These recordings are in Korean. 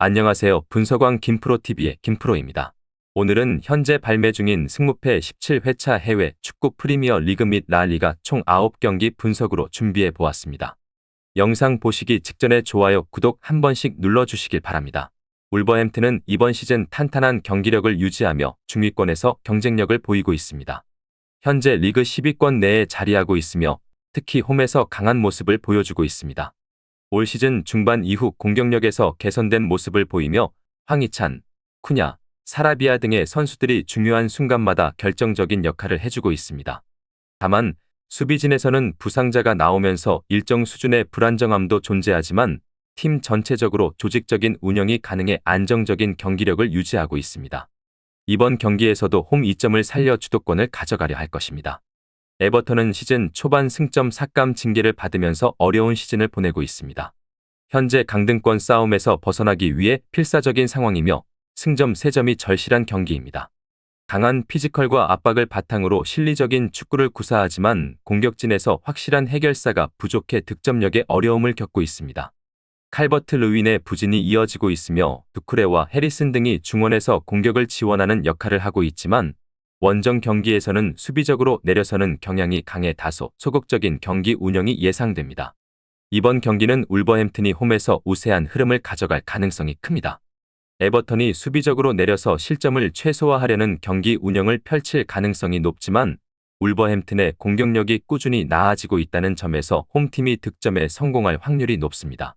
안녕하세요. 분석왕 김프로TV의 김프로입니다. 오늘은 현재 발매 중인 승무패 17회차 해외 축구 프리미어 리그 및 라리가 총 9경기 분석으로 준비해 보았습니다. 영상 보시기 직전에 좋아요, 구독 한 번씩 눌러주시길 바랍니다. 울버햄튼은 이번 시즌 탄탄한 경기력을 유지하며 중위권에서 경쟁력을 보이고 있습니다. 현재 리그 10위권 내에 자리하고 있으며 특히 홈에서 강한 모습을 보여주고 있습니다. 올 시즌 중반 이후 공격력에서 개선된 모습을 보이며 황희찬, 쿠냐, 사라비아 등의 선수들이 중요한 순간마다 결정적인 역할을 해주고 있습니다. 다만 수비진에서는 부상자가 나오면서 일정 수준의 불안정함도 존재하지만 팀 전체적으로 조직적인 운영이 가능해 안정적인 경기력을 유지하고 있습니다. 이번 경기에서도 홈 2점을 살려 주도권을 가져가려 할 것입니다. 에버턴은 시즌 초반 승점 삭감 징계를 받으면서 어려운 시즌을 보내고 있습니다. 현재 강등권 싸움에서 벗어나기 위해 필사적인 상황이며 승점 3점이 절실한 경기입니다. 강한 피지컬과 압박을 바탕으로 실리적인 축구를 구사하지만 공격진에서 확실한 해결사가 부족해 득점력에 어려움을 겪고 있습니다. 칼버트 르윈의 부진이 이어지고 있으며 두쿠레와 해리슨 등이 중원에서 공격을 지원하는 역할을 하고 있지만 원정 경기에서는 수비적으로 내려서는 경향이 강해 다소 소극적인 경기 운영이 예상됩니다. 이번 경기는 울버햄튼이 홈에서 우세한 흐름을 가져갈 가능성이 큽니다. 에버턴이 수비적으로 내려서 실점을 최소화하려는 경기 운영을 펼칠 가능성이 높지만 울버햄튼의 공격력이 꾸준히 나아지고 있다는 점에서 홈팀이 득점에 성공할 확률이 높습니다.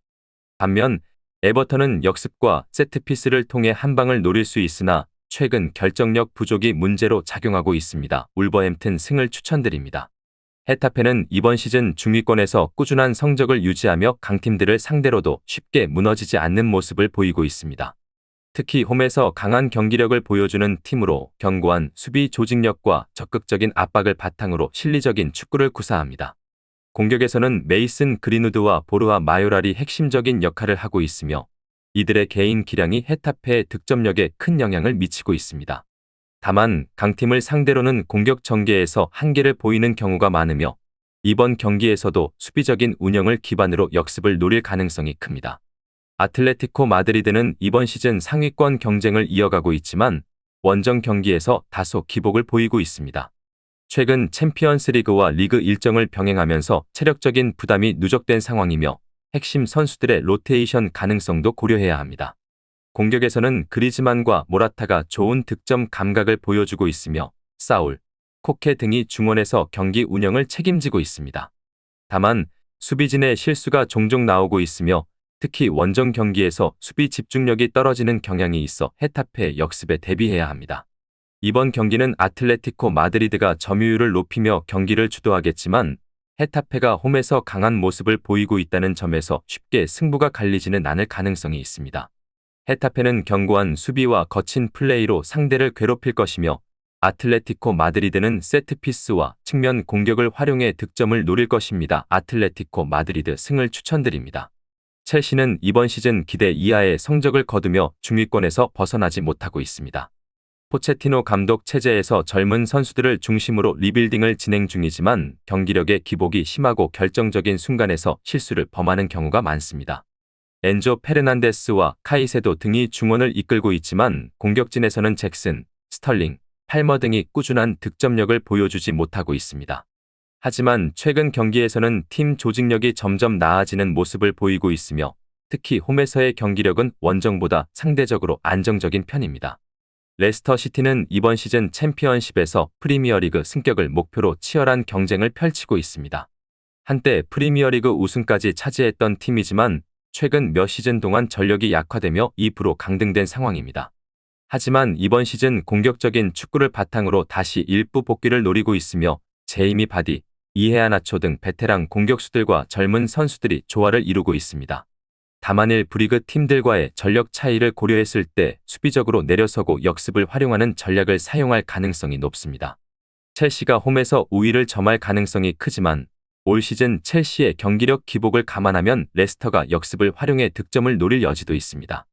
반면 에버턴은 역습과 세트피스를 통해 한 방을 노릴 수 있으나 최근 결정력 부족이 문제로 작용하고 있습니다. 울버햄튼 승을 추천드립니다. 헤타페는 이번 시즌 중위권에서 꾸준한 성적을 유지하며 강팀들을 상대로도 쉽게 무너지지 않는 모습을 보이고 있습니다. 특히 홈에서 강한 경기력을 보여주는 팀으로 견고한 수비 조직력과 적극적인 압박을 바탕으로 실리적인 축구를 구사합니다. 공격에서는 메이슨 그린우드와 보르아 마요랄이 핵심적인 역할을 하고 있으며 이들의 개인 기량이 헤타페의 득점력에 큰 영향을 미치고 있습니다. 다만 강팀을 상대로는 공격 전개에서 한계를 보이는 경우가 많으며 이번 경기에서도 수비적인 운영을 기반으로 역습을 노릴 가능성이 큽니다. 아틀레티코 마드리드는 이번 시즌 상위권 경쟁을 이어가고 있지만 원정 경기에서 다소 기복을 보이고 있습니다. 최근 챔피언스 리그와 리그 일정을 병행하면서 체력적인 부담이 누적된 상황이며 핵심 선수들의 로테이션 가능성도 고려해야 합니다. 공격에서는 그리즈만과 모라타가 좋은 득점 감각을 보여주고 있으며 사울, 코케 등이 중원에서 경기 운영을 책임지고 있습니다. 다만 수비진의 실수가 종종 나오고 있으며 특히 원정 경기에서 수비 집중력이 떨어지는 경향이 있어 헤타페의 역습에 대비해야 합니다. 이번 경기는 아틀레티코 마드리드가 점유율을 높이며 경기를 주도하겠지만 헤타페가 홈에서 강한 모습을 보이고 있다는 점에서 쉽게 승부가 갈리지는 않을 가능성이 있습니다. 헤타페는 견고한 수비와 거친 플레이로 상대를 괴롭힐 것이며 아틀레티코 마드리드는 세트피스와 측면 공격을 활용해 득점을 노릴 것입니다. 아틀레티코 마드리드 승을 추천드립니다. 첼시는 이번 시즌 기대 이하의 성적을 거두며 중위권에서 벗어나지 못하고 있습니다. 포체티노 감독 체제에서 젊은 선수들을 중심으로 리빌딩을 진행 중이지만 경기력의 기복이 심하고 결정적인 순간에서 실수를 범하는 경우가 많습니다. 엔조 페르난데스와 카이세도 등이 중원을 이끌고 있지만 공격진에서는 잭슨, 스털링, 팔머 등이 꾸준한 득점력을 보여주지 못하고 있습니다. 하지만 최근 경기에서는 팀 조직력이 점점 나아지는 모습을 보이고 있으며 특히 홈에서의 경기력은 원정보다 상대적으로 안정적인 편입니다. 레스터 시티는 이번 시즌 챔피언십에서 프리미어리그 승격을 목표로 치열한 경쟁을 펼치고 있습니다. 한때 프리미어리그 우승까지 차지했던 팀이지만 최근 몇 시즌 동안 전력이 약화되며 2% 강등된 상황입니다. 하지만 이번 시즌 공격적인 축구를 바탕으로 다시 일부 복귀를 노리고 있으며 제이미 바디, 이헤아나초 등 베테랑 공격수들과 젊은 선수들이 조화를 이루고 있습니다. 다만 일부 리그 팀들과의 전력 차이를 고려했을 때 수비적으로 내려서고 역습을 활용하는 전략을 사용할 가능성이 높습니다. 첼시가 홈에서 우위를 점할 가능성이 크지만 올 시즌 첼시의 경기력 기복을 감안하면 레스터가 역습을 활용해 득점을 노릴 여지도 있습니다.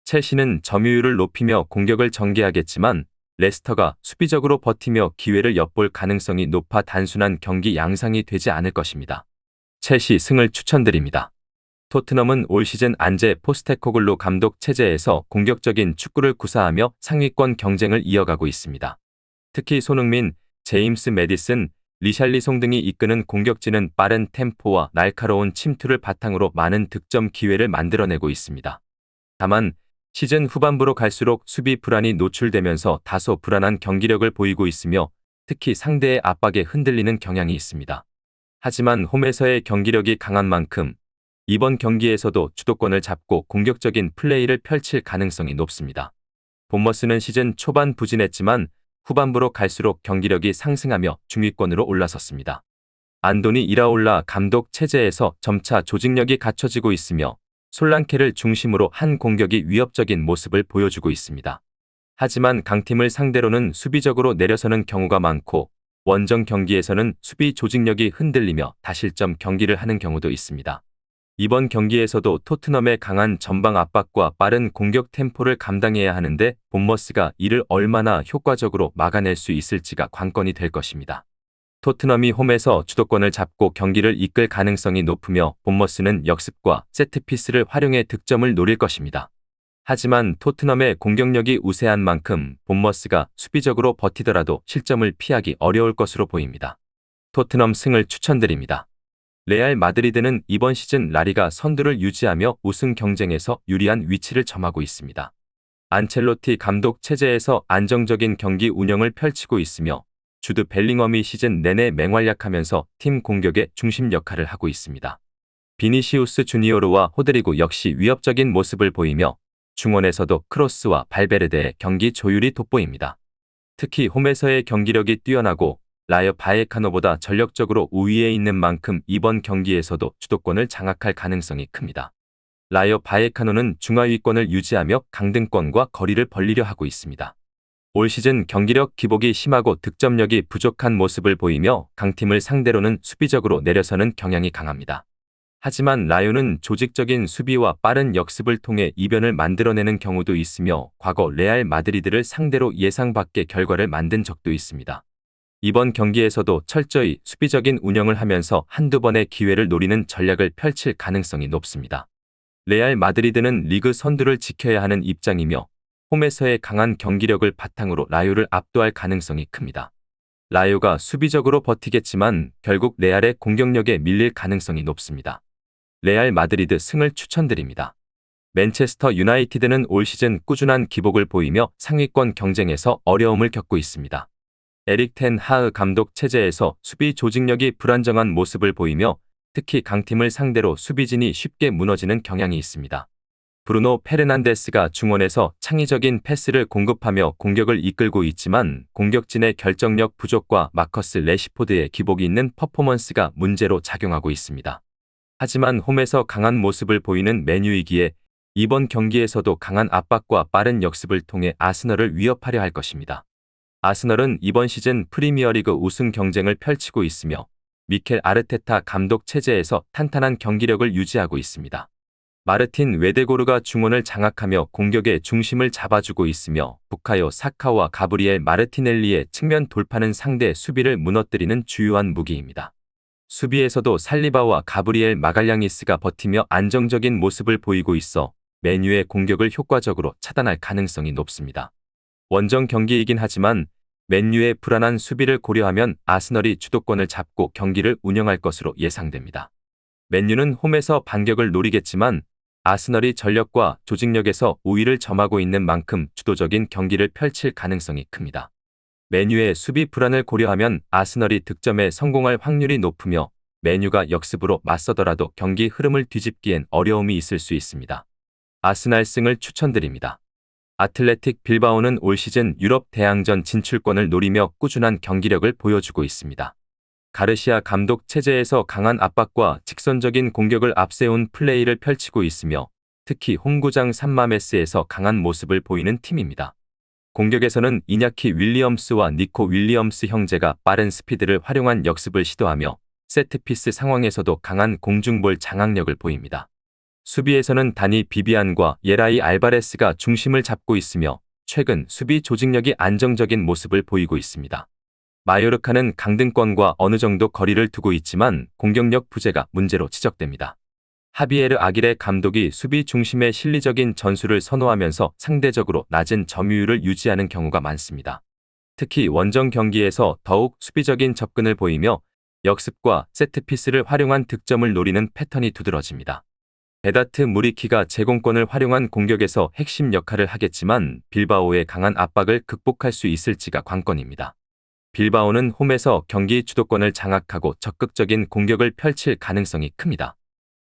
첼시는 점유율을 높이며 공격을 전개하겠지만 레스터가 수비적으로 버티며 기회를 엿볼 가능성이 높아 단순한 경기 양상이 되지 않을 것입니다. 첼시 승을 추천드립니다. 토트넘은 올 시즌 안제 포스테코글루 감독 체제에서 공격적인 축구를 구사하며 상위권 경쟁을 이어가고 있습니다. 특히 손흥민, 제임스 매디슨, 리샬리송 등이 이끄는 공격진은 빠른 템포와 날카로운 침투를 바탕으로 많은 득점 기회를 만들어내고 있습니다. 다만 시즌 후반부로 갈수록 수비 불안이 노출되면서 다소 불안한 경기력을 보이고 있으며 특히 상대의 압박에 흔들리는 경향이 있습니다. 하지만 홈에서의 경기력이 강한 만큼 이번 경기에서도 주도권을 잡고 공격적인 플레이를 펼칠 가능성이 높습니다. 본머스는 시즌 초반 부진했지만 후반부로 갈수록 경기력이 상승하며 중위권으로 올라섰습니다. 안도니 이라올라 감독 체제에서 점차 조직력이 갖춰지고 있으며 솔랑케를 중심으로 한 공격이 위협적인 모습을 보여주고 있습니다. 하지만 강팀을 상대로는 수비적으로 내려서는 경우가 많고 원정 경기에서는 수비 조직력이 흔들리며 다실점 경기를 하는 경우도 있습니다. 이번 경기에서도 토트넘의 강한 전방 압박과 빠른 공격 템포를 감당해야 하는데 본머스가 이를 얼마나 효과적으로 막아낼 수 있을지가 관건이 될 것입니다. 토트넘이 홈에서 주도권을 잡고 경기를 이끌 가능성이 높으며 본머스는 역습과 세트피스를 활용해 득점을 노릴 것입니다. 하지만 토트넘의 공격력이 우세한 만큼 본머스가 수비적으로 버티더라도 실점을 피하기 어려울 것으로 보입니다. 토트넘 승을 추천드립니다. 레알 마드리드는 이번 시즌 라리가 선두를 유지하며 우승 경쟁에서 유리한 위치를 점하고 있습니다. 안첼로티 감독 체제에서 안정적인 경기 운영을 펼치고 있으며 주드 벨링엄이 시즌 내내 맹활약하면서 팀 공격의 중심 역할을 하고 있습니다. 비니시우스 주니오르와 호드리고 역시 위협적인 모습을 보이며 중원에서도 크로스와 발베르데의 경기 조율이 돋보입니다. 특히 홈에서의 경기력이 뛰어나고 라이어 바이에카노보다 전력적으로 우위에 있는 만큼 이번 경기에서도 주도권을 장악할 가능성이 큽니다. 라이어 바이에카노는 중하위권을 유지하며 강등권과 거리를 벌리려 하고 있습니다. 올 시즌 경기력 기복이 심하고 득점력이 부족한 모습을 보이며 강팀을 상대로는 수비적으로 내려서는 경향이 강합니다. 하지만 라이오는 조직적인 수비와 빠른 역습을 통해 이변을 만들어내는 경우도 있으며 과거 레알 마드리드를 상대로 예상 밖의 결과를 만든 적도 있습니다. 이번 경기에서도 철저히 수비적인 운영을 하면서 한두 번의 기회를 노리는 전략을 펼칠 가능성이 높습니다. 레알 마드리드는 리그 선두를 지켜야 하는 입장이며 홈에서의 강한 경기력을 바탕으로 라요를 압도할 가능성이 큽니다. 라요가 수비적으로 버티겠지만 결국 레알의 공격력에 밀릴 가능성이 높습니다. 레알 마드리드 승을 추천드립니다. 맨체스터 유나이티드는 올 시즌 꾸준한 기복을 보이며 상위권 경쟁에서 어려움을 겪고 있습니다. 에릭 텐 하흐 감독 체제에서 수비 조직력이 불안정한 모습을 보이며 특히 강팀을 상대로 수비진이 쉽게 무너지는 경향이 있습니다. 브루노 페르난데스가 중원에서 창의적인 패스를 공급하며 공격을 이끌고 있지만 공격진의 결정력 부족과 마커스 레시포드의 기복이 있는 퍼포먼스가 문제로 작용하고 있습니다. 하지만 홈에서 강한 모습을 보이는 맨유이기에 이번 경기에서도 강한 압박과 빠른 역습을 통해 아스널을 위협하려 할 것입니다. 아스널은 이번 시즌 프리미어리그 우승 경쟁을 펼치고 있으며 미켈 아르테타 감독 체제에서 탄탄한 경기력을 유지하고 있습니다. 마르틴 웨데고르가 중원을 장악하며 공격의 중심을 잡아주고 있으며 부카요 사카와 가브리엘 마르티넬리의 측면 돌파는 상대 수비를 무너뜨리는 주요한 무기입니다. 수비에서도 살리바와 가브리엘 마갈량이스가 버티며 안정적인 모습을 보이고 있어 맨유의 공격을 효과적으로 차단할 가능성이 높습니다. 원정 경기이긴 하지만 맨유의 불안한 수비를 고려하면 아스널이 주도권을 잡고 경기를 운영할 것으로 예상됩니다. 맨유는 홈에서 반격을 노리겠지만 아스널이 전력과 조직력에서 우위를 점하고 있는 만큼 주도적인 경기를 펼칠 가능성이 큽니다. 맨유의 수비 불안을 고려하면 아스널이 득점에 성공할 확률이 높으며 맨유가 역습으로 맞서더라도 경기 흐름을 뒤집기엔 어려움이 있을 수 있습니다. 아스날 승을 추천드립니다. 아틀레틱 빌바오는 올 시즌 유럽 대항전 진출권을 노리며 꾸준한 경기력을 보여주고 있습니다. 가르시아 감독 체제에서 강한 압박과 직선적인 공격을 앞세운 플레이를 펼치고 있으며 특히 홈구장 산마메스에서 강한 모습을 보이는 팀입니다. 공격에서는 이냐키 윌리엄스와 니코 윌리엄스 형제가 빠른 스피드를 활용한 역습을 시도하며 세트피스 상황에서도 강한 공중볼 장악력을 보입니다. 수비에서는 다니 비비안과 예라이 알바레스가 중심을 잡고 있으며 최근 수비 조직력이 안정적인 모습을 보이고 있습니다. 마요르카는 강등권과 어느 정도 거리를 두고 있지만 공격력 부재가 문제로 지적됩니다. 하비에르 아길레 감독이 수비 중심의 실리적인 전술을 선호하면서 상대적으로 낮은 점유율을 유지하는 경우가 많습니다. 특히 원정 경기에서 더욱 수비적인 접근을 보이며 역습과 세트피스를 활용한 득점을 노리는 패턴이 두드러집니다. 베다트 무리키가 제공권을 활용한 공격에서 핵심 역할을 하겠지만 빌바오의 강한 압박을 극복할 수 있을지가 관건입니다. 빌바오는 홈에서 경기 주도권을 장악하고 적극적인 공격을 펼칠 가능성이 큽니다.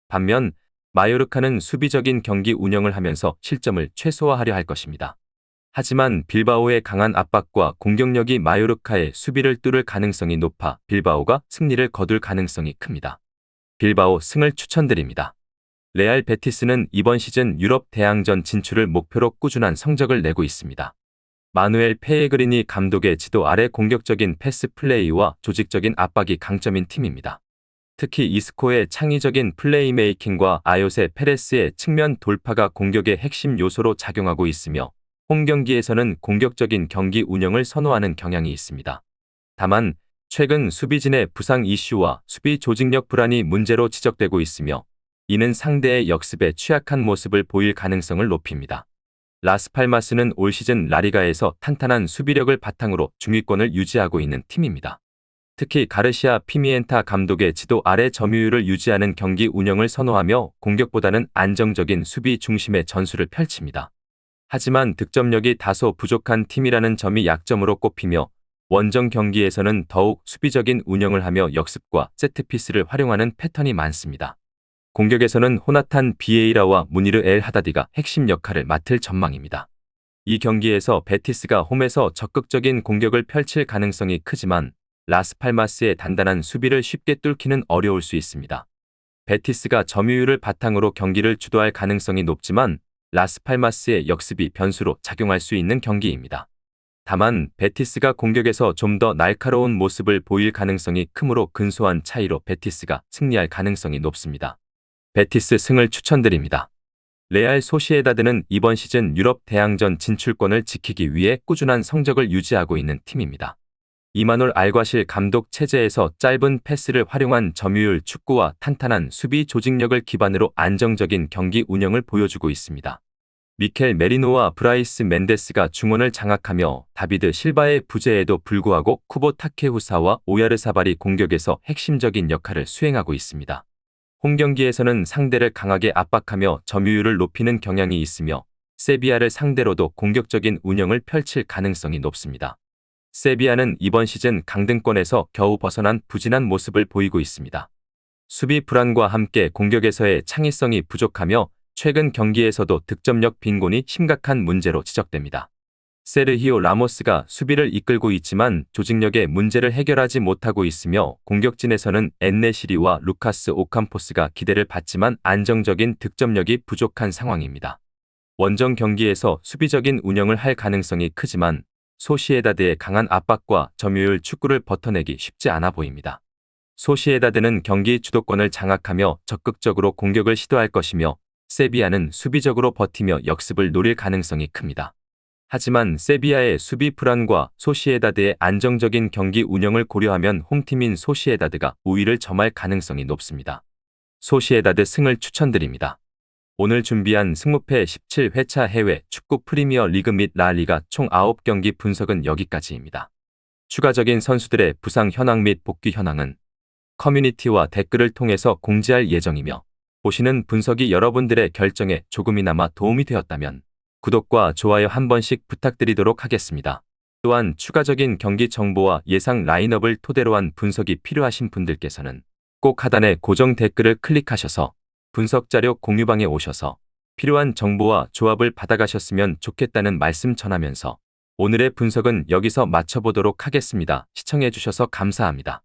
반면 마요르카는 수비적인 경기 운영을 하면서 실점을 최소화하려 할 것입니다. 하지만 빌바오의 강한 압박과 공격력이 마요르카의 수비를 뚫을 가능성이 높아 빌바오가 승리를 거둘 가능성이 큽니다. 빌바오 승을 추천드립니다. 레알 베티스는 이번 시즌 유럽 대항전 진출을 목표로 꾸준한 성적을 내고 있습니다. 마누엘 페에그리니 감독의 지도 아래 공격적인 패스 플레이와 조직적인 압박이 강점인 팀입니다. 특히 이스코의 창의적인 플레이메이킹과 아요세 페레스의 측면 돌파가 공격의 핵심 요소로 작용하고 있으며 홈 경기에서는 공격적인 경기 운영을 선호하는 경향이 있습니다. 다만 최근 수비진의 부상 이슈와 수비 조직력 불안이 문제로 지적되고 있으며 이는 상대의 역습에 취약한 모습을 보일 가능성을 높입니다. 라스팔마스는 올 시즌 라리가에서 탄탄한 수비력을 바탕으로 중위권을 유지하고 있는 팀입니다. 특히 가르시아 피미엔타 감독의 지도 아래 점유율을 유지하는 경기 운영을 선호하며 공격보다는 안정적인 수비 중심의 전술을 펼칩니다. 하지만 득점력이 다소 부족한 팀이라는 점이 약점으로 꼽히며 원정 경기에서는 더욱 수비적인 운영을 하며 역습과 세트피스를 활용하는 패턴이 많습니다. 공격에서는 호나탄 비에이라와 무니르 엘 하다디가 핵심 역할을 맡을 전망입니다. 이 경기에서 베티스가 홈에서 적극적인 공격을 펼칠 가능성이 크지만 라스팔마스의 단단한 수비를 쉽게 뚫기는 어려울 수 있습니다. 베티스가 점유율을 바탕으로 경기를 주도할 가능성이 높지만 라스팔마스의 역습이 변수로 작용할 수 있는 경기입니다. 다만 베티스가 공격에서 좀 더 날카로운 모습을 보일 가능성이 크므로 근소한 차이로 베티스가 승리할 가능성이 높습니다. 베티스 승을 추천드립니다. 레알 소시에다드는 이번 시즌 유럽 대항전 진출권을 지키기 위해 꾸준한 성적을 유지하고 있는 팀입니다. 이마놀 알과실 감독 체제에서 짧은 패스를 활용한 점유율 축구와 탄탄한 수비 조직력을 기반으로 안정적인 경기 운영을 보여주고 있습니다. 미켈 메리노와 브라이스 멘데스가 중원을 장악하며 다비드 실바의 부재에도 불구하고 쿠보 타케후사와 오야르사발이 공격에서 핵심적인 역할을 수행하고 있습니다. 홈 경기에서는 상대를 강하게 압박하며 점유율을 높이는 경향이 있으며 세비야를 상대로도 공격적인 운영을 펼칠 가능성이 높습니다. 세비야는 이번 시즌 강등권에서 겨우 벗어난 부진한 모습을 보이고 있습니다. 수비 불안과 함께 공격에서의 창의성이 부족하며 최근 경기에서도 득점력 빈곤이 심각한 문제로 지적됩니다. 세르히오 라모스가 수비를 이끌고 있지만 조직력의 문제를 해결하지 못하고 있으며 공격진에서는 엔네시리와 루카스 오캄포스가 기대를 받지만 안정적인 득점력이 부족한 상황입니다. 원정 경기에서 수비적인 운영을 할 가능성이 크지만 소시에다드의 강한 압박과 점유율 축구를 버텨내기 쉽지 않아 보입니다. 소시에다드는 경기 주도권을 장악하며 적극적으로 공격을 시도할 것이며 세비야는 수비적으로 버티며 역습을 노릴 가능성이 큽니다. 하지만 세비야의 수비 불안과 소시에다드의 안정적인 경기 운영을 고려하면 홈팀인 소시에다드가 우위를 점할 가능성이 높습니다. 소시에다드 승을 추천드립니다. 오늘 준비한 승무패 17회차 해외 축구 프리미어 리그 및 라리가 총 9경기 분석은 여기까지입니다. 추가적인 선수들의 부상 현황 및 복귀 현황은 커뮤니티와 댓글을 통해서 공지할 예정이며 보시는 분석이 여러분들의 결정에 조금이나마 도움이 되었다면 구독과 좋아요 한 번씩 부탁드리도록 하겠습니다. 또한 추가적인 경기 정보와 예상 라인업을 토대로 한 분석이 필요하신 분들께서는 꼭 하단의 고정 댓글을 클릭하셔서 분석 자료 공유방에 오셔서 필요한 정보와 조합을 받아가셨으면 좋겠다는 말씀 전하면서 오늘의 분석은 여기서 마쳐보도록 하겠습니다. 시청해주셔서 감사합니다.